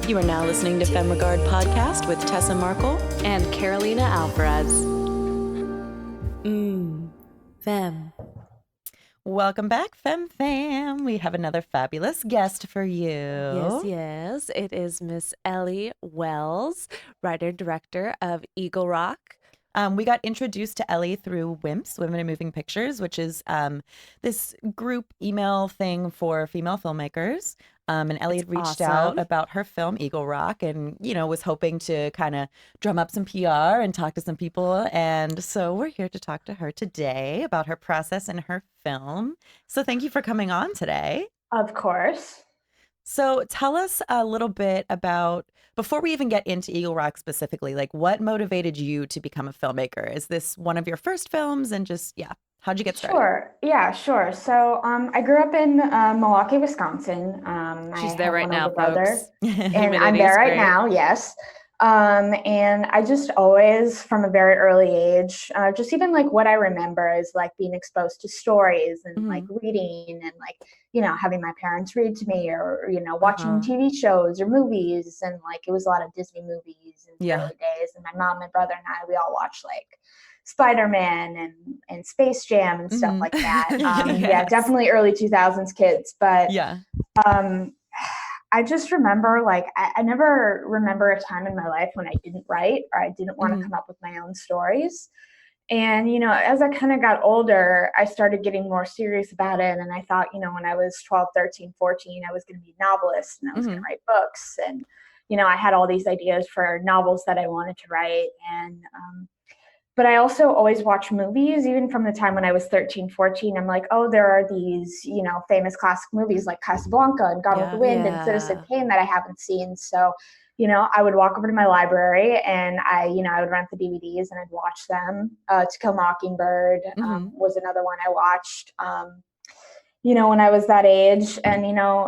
You are now listening to Femme Regard Podcast with Tessa Markle and Carolina Alvarez. Femme. Welcome back, Femme Fam. We have another fabulous guest for you. Yes. It is Miss Ellie Wells, writer-director of Eagle Rock. We got introduced to Ellie through WIMPs, Women in Moving Pictures, which is this group email thing for female filmmakers. And Ellie had reached out about her film Eagle Rock and, was hoping to kind of drum up some PR and talk to some people. And so we're here to talk to her today about her process and her film. So thank you for coming on today. Of course. So tell us a little bit about, before we even get into Eagle Rock specifically, like what motivated you to become a filmmaker? Is this one of your first films? And just, how'd you get started? Sure. So I grew up in Milwaukee, Wisconsin. She's there right now, folks. And I'm there right now, yes. And I just always, from a very early age, just even like what I remember is like being exposed to stories and like reading and like, having my parents read to me or, watching TV shows or movies. And like, it was a lot of Disney movies in the early days. And my mom and brother and I, we all watched like Spider-Man and Space Jam and stuff like that. Yeah, definitely early 2000s kids. But I just remember, like, I never remember a time in my life when I didn't write or I didn't want to come up with my own stories. And, as I kind of got older, I started getting more serious about it. And I thought, when I was 12, 13, 14, I was going to be a novelist and I was going to write books. And, I had all these ideas for novels that I wanted to write. And, but I also always watch movies, even from the time when I was 13, 14. I'm like, oh, there are these, famous classic movies like Casablanca and Gone with the Wind and Citizen Kane that I haven't seen. So, I would walk over to my library and I would rent the DVDs and I'd watch them. To Kill a Mockingbird was another one I watched. When I was that age. And,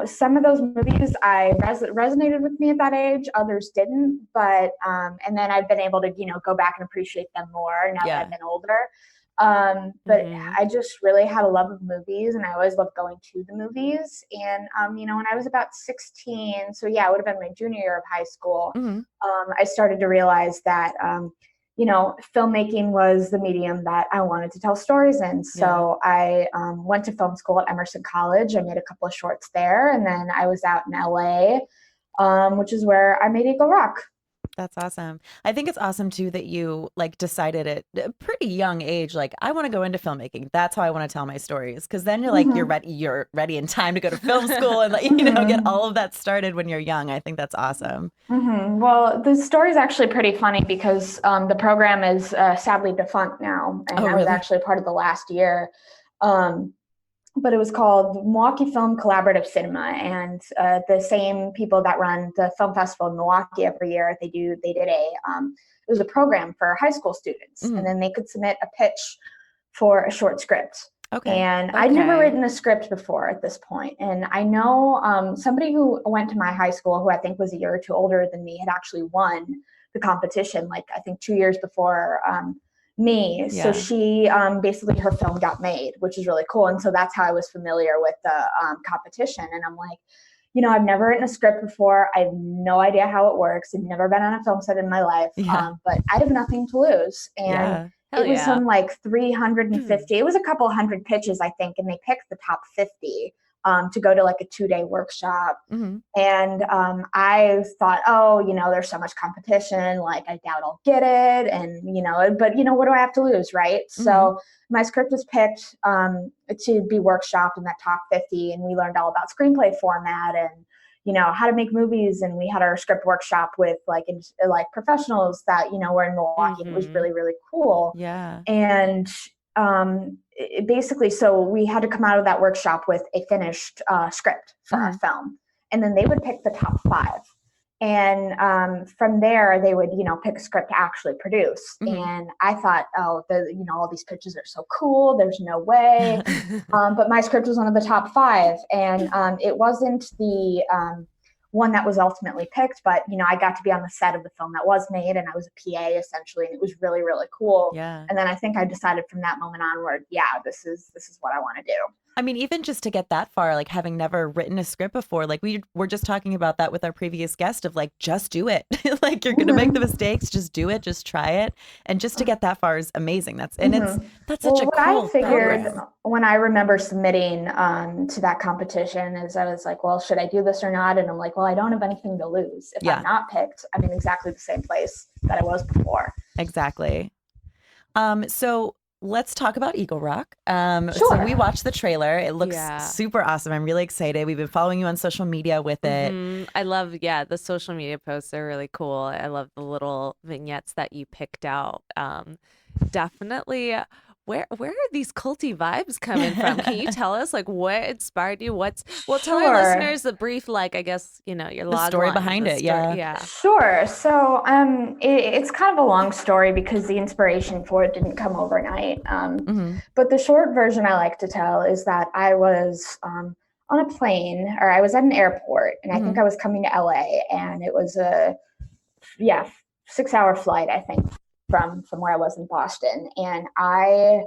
some of those movies resonated with me at that age, others didn't. But, and then I've been able to, go back and appreciate them more now that I've been older. But I just really had a love of movies and I always loved going to the movies. And, when I was about 16, so it would have been my junior year of high school, I started to realize that, filmmaking was the medium that I wanted to tell stories in. So I went to film school at Emerson College. I made a couple of shorts there. And then I was out in LA, which is where I made Eagle Rock. That's awesome. I think it's awesome too that you like decided at a pretty young age, like I want to go into filmmaking. That's how I want to tell my stories. Cause then you're like, you're ready in time to go to film school and like, get all of that started when you're young. I think that's awesome. Well, the story is actually pretty funny because the program is sadly defunct now. And I was actually part of the last year. But it was called Milwaukee Film Collaborative Cinema, and the same people that run the film festival in Milwaukee every year, they did it was a program for high school students, and then they could submit a pitch for a short script. And I'd never written a script before at this point, and I know somebody who went to my high school, who I think was a year or two older than me, had actually won the competition, like I think 2 years before me. So she basically her film got made, which is really cool. And so that's how I was familiar with the competition. And I'm like, I've never written a script before. I have no idea how it works. I've never been on a film set in my life, but I have nothing to lose. And it was some like 350, it was a couple hundred pitches, I think. And they picked the top 50 to go to like a 2-day workshop. And I thought, there's so much competition, like I doubt I'll get it. And, but what do I have to lose, right? So my script was picked to be workshopped in that top 50. And we learned all about screenplay format and, how to make movies. And we had our script workshop with like professionals that, were in Milwaukee. It was really, really cool. And basically, so we had to come out of that workshop with a finished script for our film, and then they would pick the top 5, and from there they would pick a script to actually produce. And I thought, all these pitches are so cool, there's no way. But my script was one of the top 5, and it wasn't the one that was ultimately picked, but I got to be on the set of the film that was made, and I was a PA essentially, and it was really, really cool. And then I think I decided from that moment onward, this is what I want to do. I mean, even just to get that far, like having never written a script before, like we were just talking about that with our previous guest of like, just do it. Like you're going to make the mistakes, just do it, just try it. And just to get that far is amazing. That's such a what cool I figured program. when I remember submitting to that competition is I was like, well, should I do this or not? And I'm like, well, I don't have anything to lose. If I'm not picked, I'm in exactly the same place that I was before. Exactly. So let's talk about Eagle Rock. Sure. So we watched the trailer. It looks super awesome. I'm really excited. We've been following you on social media with it. I love, the social media posts are really cool. I love the little vignettes that you picked out. Definitely. Where are these culty vibes coming from? Can you tell us like what inspired you? Tell our listeners the brief, like I guess your log story line, behind it. Yeah. Sure. So it's kind of a long story because the inspiration for it didn't come overnight. But the short version I like to tell is that I was on a plane, or I was at an airport, and I think I was coming to LA, and it was a 6-hour flight, I think, from where I was in Boston. And I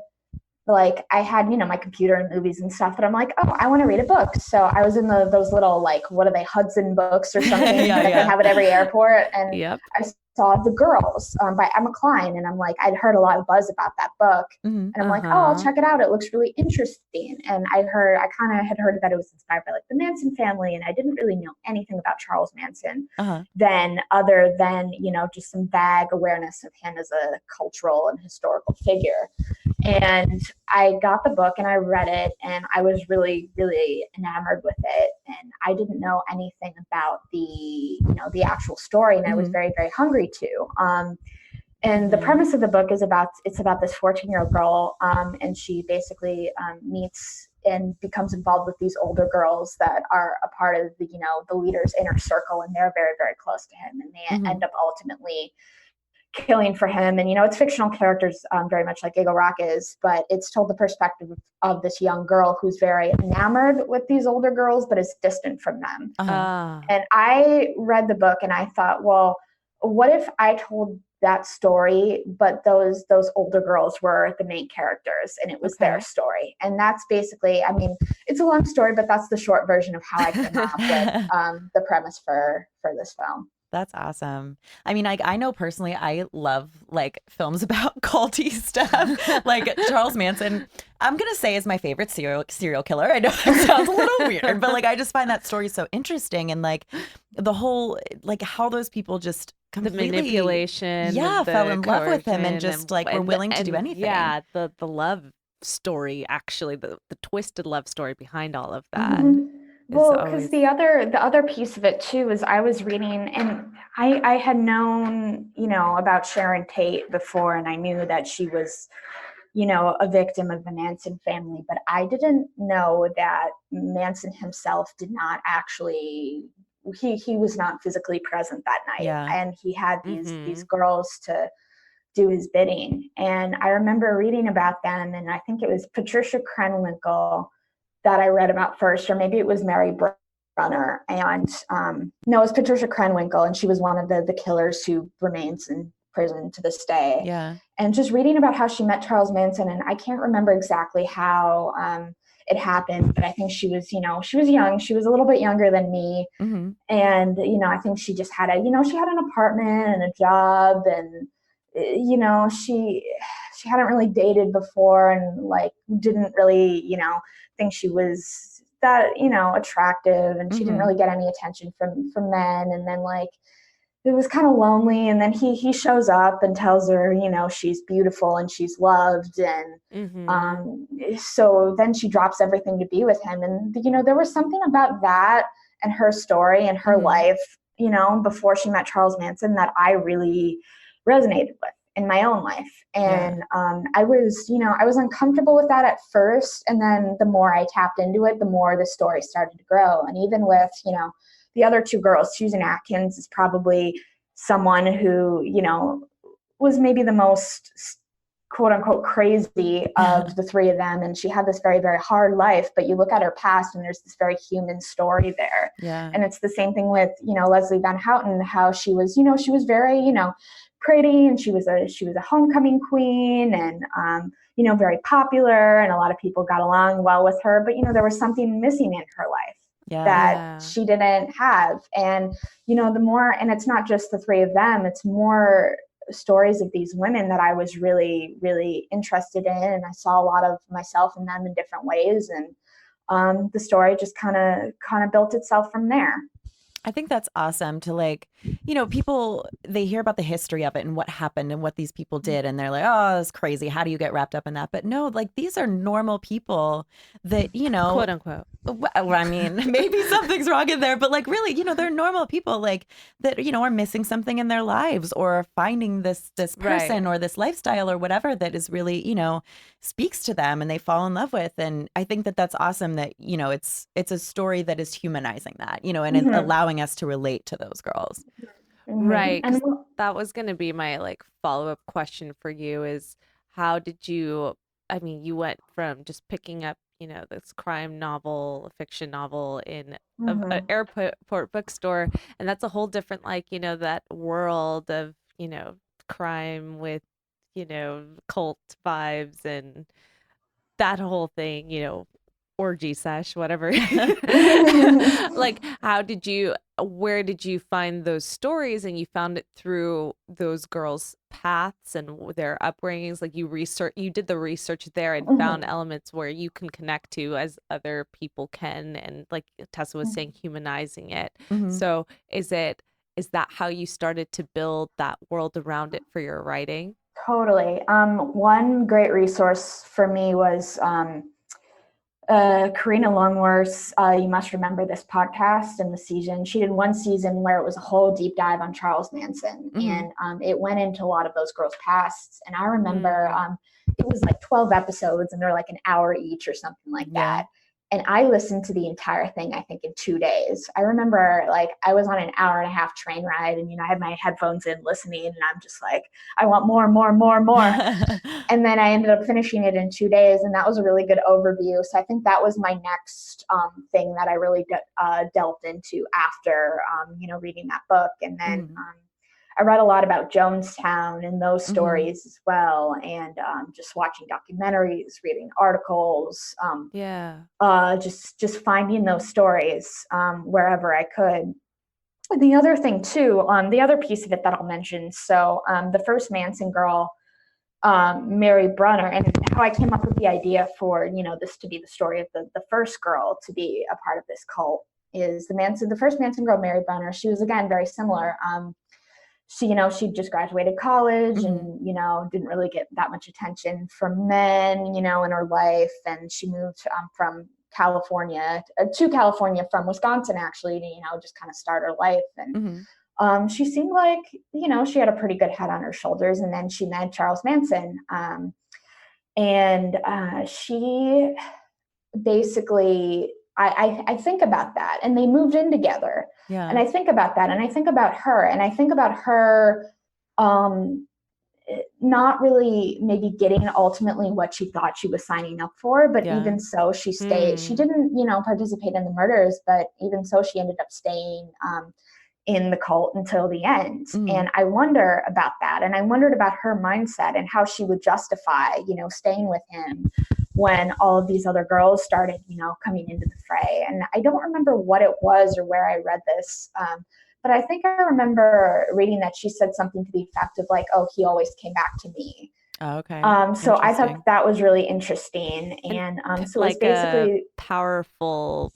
had, my computer and movies and stuff, but I'm like, oh, I want to read a book. So I was in those little, like, what are they, Hudson books or something that they have at every airport. And I saw The Girls by Emma Cline. And I'm like, I'd heard a lot of buzz about that book. And I'm like, oh, I'll check it out. It looks really interesting. And I kind of had heard that it was inspired by like the Manson family. And I didn't really know anything about Charles Manson other than, just some vague awareness of him as a cultural and historical figure. And I got the book and I read it, and I was really, really enamored with it. And I didn't know anything about the actual story, and I was very, very hungry to. And the premise of the book is about this 14-year-old girl, and she basically meets and becomes involved with these older girls that are a part of the leader's inner circle, and they're very, very close to him, and they end up ultimately killing for him. And it's fictional characters, very much like Eagle Rock is, but it's told the perspective of this young girl who's very enamored with these older girls but is distant from them. And I read the book and I thought, well, what if I told that story, but those older girls were the main characters and it was their story? And that's basically, it's a long story, but that's the short version of how I came up with the premise for this film. That's awesome. I mean, I know personally, I love like films about culty stuff. Like Charles Manson, I'm going to say is my favorite serial killer. I know it sounds a little weird, but like I just find that story so interesting, and like the whole, like how those people just completely, the manipulation, fell in love with him and just like were willing to do anything. Yeah, the love story, actually, the twisted love story behind all of that. Well, because the other piece of it too is I was reading, and I had known, about Sharon Tate before, and I knew that she was, a victim of the Manson family, but I didn't know that Manson himself did not actually, he was not physically present that night. And he had these girls to do his bidding. And I remember reading about them, and I think it was Patricia Krenwinkel that I read about first, or maybe it was Mary Brunner. And no, it was Patricia Krenwinkel, and she was one of the killers who remains in prison to this day. And just reading about how she met Charles Manson, and I can't remember exactly how it happened, but I think she was young. She was a little bit younger than me. And, I think she just had she had an apartment and a job, and, she hadn't really dated before, and like didn't really, think she was that, attractive, and she didn't really get any attention from men. And then like it was kind of lonely, and then he shows up and tells her, she's beautiful and she's loved, and so then she drops everything to be with him. And there was something about that and her story and her life, before she met Charles Manson, that I really resonated with in my own life. And I was uncomfortable with that at first, and then the more I tapped into it, the more the story started to grow. And even with the other two girls, Susan Atkins is probably someone who was maybe the most quote unquote crazy of the three of them, and she had this very, very hard life, but you look at her past and there's this very human story there. And it's the same thing with Leslie Van Houten, how she was she was very pretty, and she was a homecoming queen, and very popular and a lot of people got along well with her, but, there was something missing in her life that she didn't have. And, the more, and it's not just the three of them, it's more stories of these women that I was really, really interested in. And I saw a lot of myself in them in different ways. And the story just kind of built itself from there. I think that's awesome to people, they hear about the history of it and what happened and what these people did. And they're like, oh, that's crazy. How do you get wrapped up in that? But no, these are normal people that, quote unquote. Well, I mean, maybe something's wrong in there, but really, they're normal people that, are missing something in their lives or finding this person or this lifestyle or whatever that is really, speaks to them and they fall in love with. And I think that that's awesome that, it's a story that is humanizing that, and allowing us to relate to those girls. Right. And that was going to be my follow-up question for you is how did you, you went from just picking up, this crime novel, a fiction novel in an airport bookstore. And that's a whole different, that world of, crime with, cult vibes and that whole thing, orgy sesh, whatever. Where did you find those stories? And you found it through those girls' paths and their upbringings. You did the research there and found elements where you can connect to as other people can. And like Tessa was saying, humanizing it. So is that how you started to build that world around it for your writing? Totally. One great resource for me was, Karina Longworth, you must remember this podcast and the season. She did one season where it was a whole deep dive on Charles Manson. And it went into a lot of those girls' pasts. And I remember it was 12 episodes and they're an hour each or something like that. And I listened to the entire thing, I think, in 2 days. I remember I was on an 1.5-hour train ride and, I had my headphones in listening and I'm just I want more. And then I ended up finishing it in 2 days. And that was a really good overview. So I think that was my next thing that I really delved into after, reading that book. And then I read a lot about Jonestown and those stories as well. And just watching documentaries, reading articles, just finding those stories wherever I could. And the other thing too, the other piece of it that I'll mention. So the first Manson girl, Mary Brunner, and how I came up with the idea for, this to be the story of the first girl to be a part of this cult is the first Manson girl, Mary Brunner. She was, again, very similar. She, she just graduated college and, didn't really get that much attention from men, in her life. And she moved from California to California from Wisconsin, actually, to, just kind of start her life. And she seemed like, she had a pretty good head on her shoulders. And then she met Charles Manson. And she basically, I think about that, and they moved in together. And I think about that, and I think about her, and I think about her not really maybe getting ultimately what she thought she was signing up for, but even so, she stayed. She didn't, participate in the murders, but even so, she ended up staying in the cult until the end. And I wonder about that, and I wondered about her mindset and how she would justify, staying with him when all of these other girls started, coming into the fray. And I don't remember what it was or where I read this, but I think I remember reading that she said something to the effect of oh, he always came back to me. Oh, okay. So I thought that was really interesting. And so it's basically a powerful,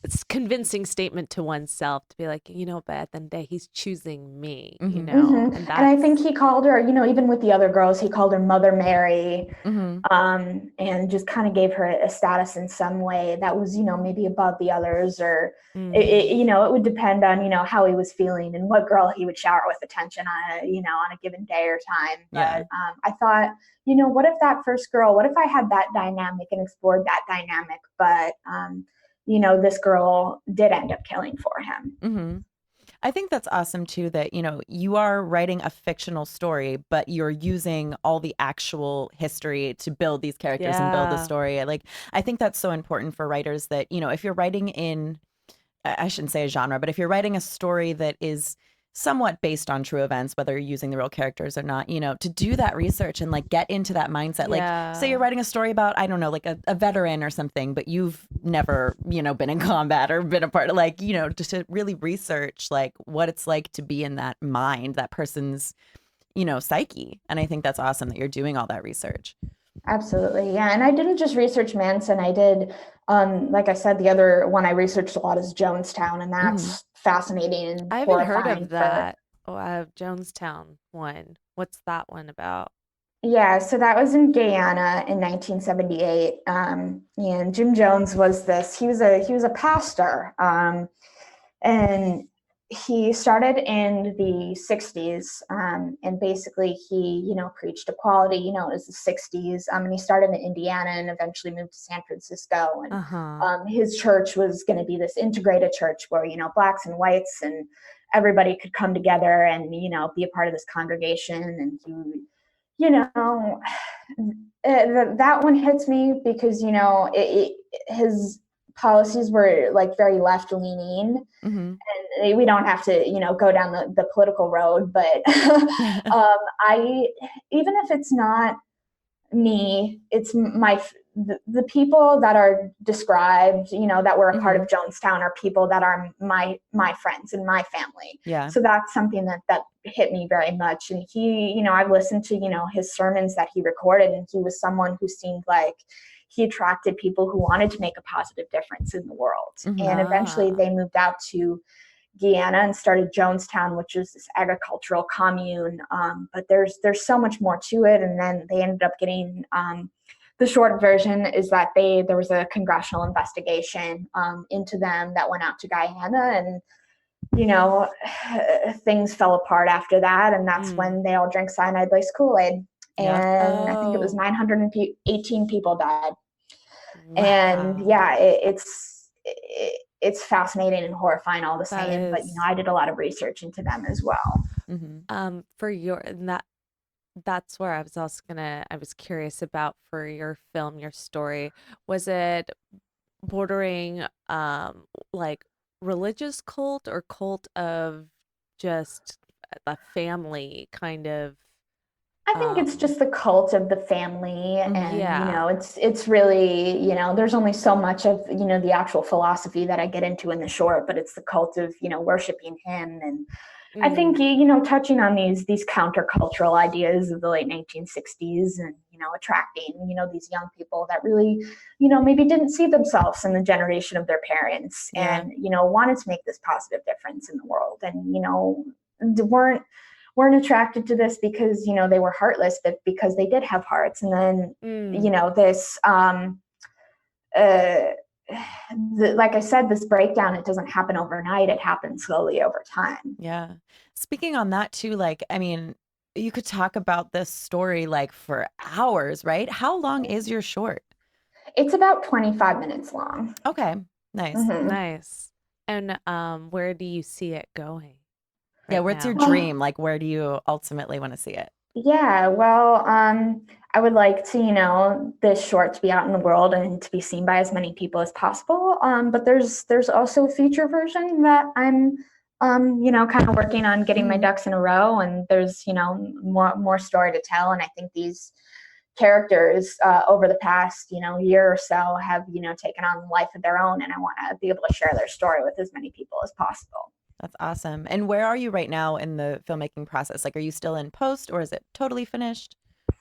it's convincing statement to oneself to be but at the end of the day, he's choosing me, And I think he called her, even with the other girls, he called her Mother Mary, and just kind of gave her a status in some way that was, maybe above the others, or, it would depend on, how he was feeling and what girl he would shower with attention on, on a given day or time. But I thought, what if that first girl, what if I had that dynamic and explored that dynamic, but, this girl did end up killing for him. I think that's awesome too, that, you are writing a fictional story, but you're using all the actual history to build these characters and build the story. I think that's so important for writers that, if you're writing in, I shouldn't say a genre, but if you're writing a story that is somewhat based on true events, whether you're using the real characters or not, to do that research and like get into that mindset. Yeah. Like say you're writing a story about, I don't know, like a veteran or something, but you've never, been in combat or been a part of like, just to really research like what it's like to be in that mind, that person's, psyche. And I think that's awesome that you're doing all that research. Absolutely. Yeah. And I didn't just research Manson. I did, like I said, the other one I researched a lot is Jonestown, and that's fascinating and I haven't heard of that. Jonestown one. What's that one about? Yeah, so that was in Guyana in 1978. And Jim Jones was he was a pastor. And he started in the 60s, and basically he preached equality. It was the 60s, and he started in Indiana and eventually moved to San Francisco, and his church was going to be this integrated church where blacks and whites and everybody could come together and be a part of this congregation. And that one hits me because his policies were like very left leaning. And we don't have to go down the political road, but I, even if it's not me, it's the people that are described, that were a part of Jonestown, are people that are my friends and my family. Yeah. So that's something that hit me very much. And he, I've listened to, his sermons that he recorded, and he was someone who seemed like he attracted people who wanted to make a positive difference in the world. And eventually they moved out to Guyana and started Jonestown, which is this agricultural commune. But there's so much more to it. And then they ended up getting, the short version is that there was a congressional investigation into them that went out to Guyana, and things fell apart after that. And that's when they all drank cyanide-laced Kool-Aid. And I think it was 918 people died. Wow. And yeah, it's fascinating and horrifying all the same. But I did a lot of research into them as well. That's where I was curious about for your film, your story. Was it bordering like religious cult or cult of just a family kind of? I think it's just the cult of the family, and it's really, there's only so much of the actual philosophy that I get into in the short, but it's the cult of worshiping him. And I think touching on these countercultural ideas of the late 1960s, and attracting these young people that really maybe didn't see themselves in the generation of their parents, and wanted to make this positive difference in the world, and weren't attracted to this because they were heartless, but because they did have hearts. And then this like I said, this breakdown, it doesn't happen overnight. It happens slowly over time. Yeah. Speaking on that too, like, I mean, you could talk about this story like for hours, right? How long is your short? It's about 25 minutes long. Okay. Nice. Nice. And where do you see it going? Yeah, what's your dream? Like, where do you ultimately want to see it? Yeah, well, I would like to, this short to be out in the world and to be seen by as many people as possible. But there's also a feature version that I'm, kind of working on getting my ducks in a row. And there's, more story to tell. And I think these characters over the past, year or so have, taken on life of their own. And I want to be able to share their story with as many people as possible. That's awesome. And where are you right now in the filmmaking process? Like, are you still in post, or is it totally finished?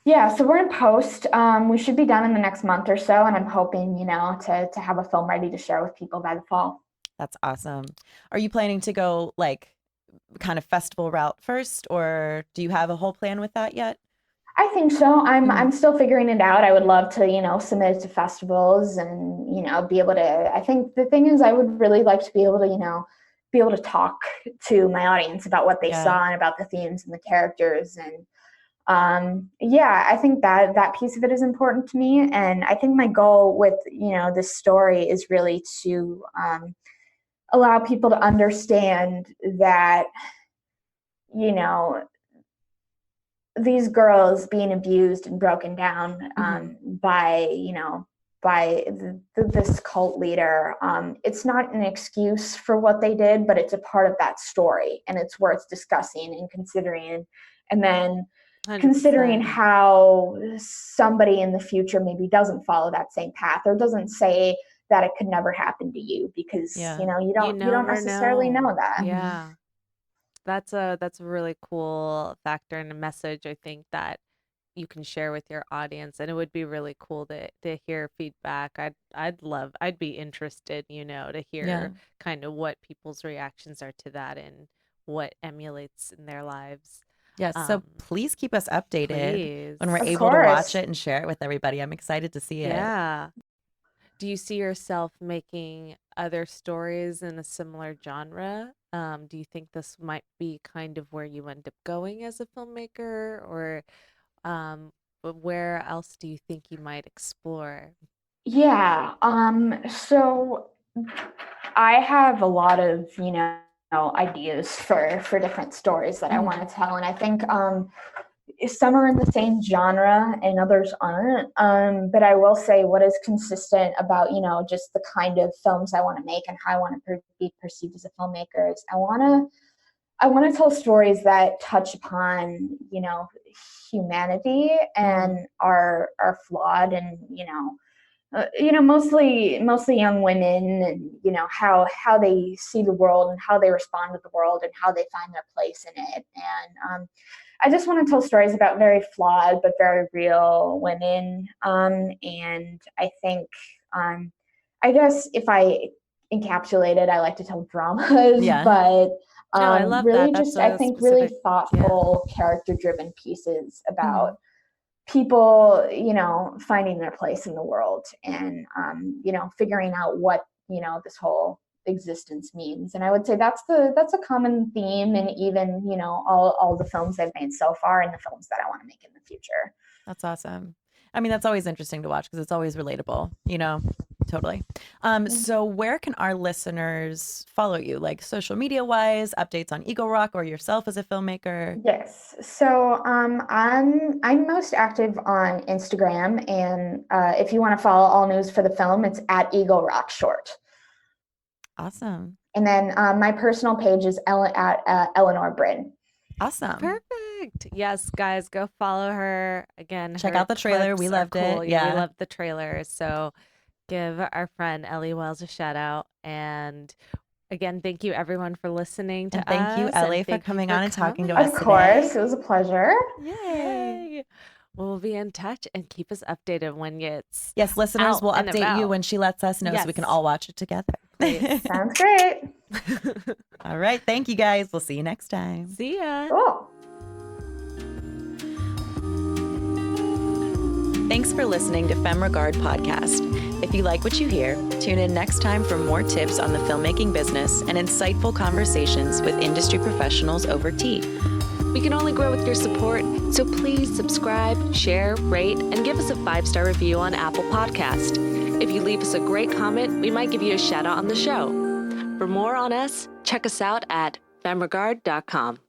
Yeah, so we're in post. We should be done in the next month or so. And I'm hoping, to have a film ready to share with people by the fall. That's awesome. Are you planning to go like kind of festival route first, or do you have a whole plan with that yet? I think so. I'm still figuring it out. I would love to, submit it to festivals and, be able to, I think the thing is I would really like to be able to, be able to talk to my audience about what they saw and about the themes and the characters. And I think that piece of it is important to me. And I think my goal with, this story is really to allow people to understand that, these girls being abused and broken down by, by this cult leader. It's not an excuse for what they did, but it's a part of that story, and it's worth discussing and considering. And then 100%. Considering how somebody in the future maybe doesn't follow that same path, or doesn't say that it could never happen to you, because you don't necessarily know that. Yeah. That's a really cool factor and a message, I think, that you can share with your audience, and it would be really cool to hear feedback. I'd be interested, to hear kind of what people's reactions are to that and what emulates in their lives. Yes, so please keep us updated when we're Of able course. to watch it and share it with everybody. I'm excited to see it. Yeah. Do you see yourself making other stories in a similar genre? Do you think this might be kind of where you end up going as a filmmaker, or where else do you think you might explore? Yeah. So I have a lot of, ideas for different stories that I want to tell. And I think some are in the same genre and others aren't. But I will say what is consistent about, just the kind of films I want to make and how I want to be perceived as a filmmaker is I want to tell stories that touch upon, humanity and are flawed, and, mostly young women, and, how they see the world and how they respond to the world and how they find their place in it. And I just want to tell stories about very flawed but very real women. And I think, I guess if I encapsulate it, I like to tell dramas, but no, I love really that. just, I think, really thoughtful, character-driven pieces about people, finding their place in the world, and, figuring out what, this whole existence means. And I would say that's a common theme in even, all the films I've made so far and the films that I want to make in the future. That's awesome. I mean, that's always interesting to watch because it's always relatable, totally. So where can our listeners follow you, like social media wise, updates on Eagle Rock or yourself as a filmmaker? Yes. So I'm most active on Instagram, and if you want to follow all news for the film, it's at Eagle Rock Short. Awesome. And then my personal page is at Eleanor Bryn. Awesome. Perfect. Yes, guys, go follow her. Again, check out the trailer. We loved it. Yeah, we loved the trailer. So give our friend Ellie Wells a shout out. And again, thank you everyone for listening to us. Thank you, Ellie, for coming on and talking to us today. Of course. It was a pleasure. Yay. We'll be in touch and keep us updated when it's Yes, listeners, we'll update you when she lets us know so we can all watch it together. Sounds great. All right. Thank you, guys. We'll see you next time. See ya. Cool. Thanks for listening to Femme Regard Podcast. If you like what you hear, tune in next time for more tips on the filmmaking business and insightful conversations with industry professionals over tea. We can only grow with your support, so please subscribe, share, rate, and give us a 5-star review on Apple Podcast. If you leave us a great comment, we might give you a shout out on the show. For more on us, check us out at femregard.com.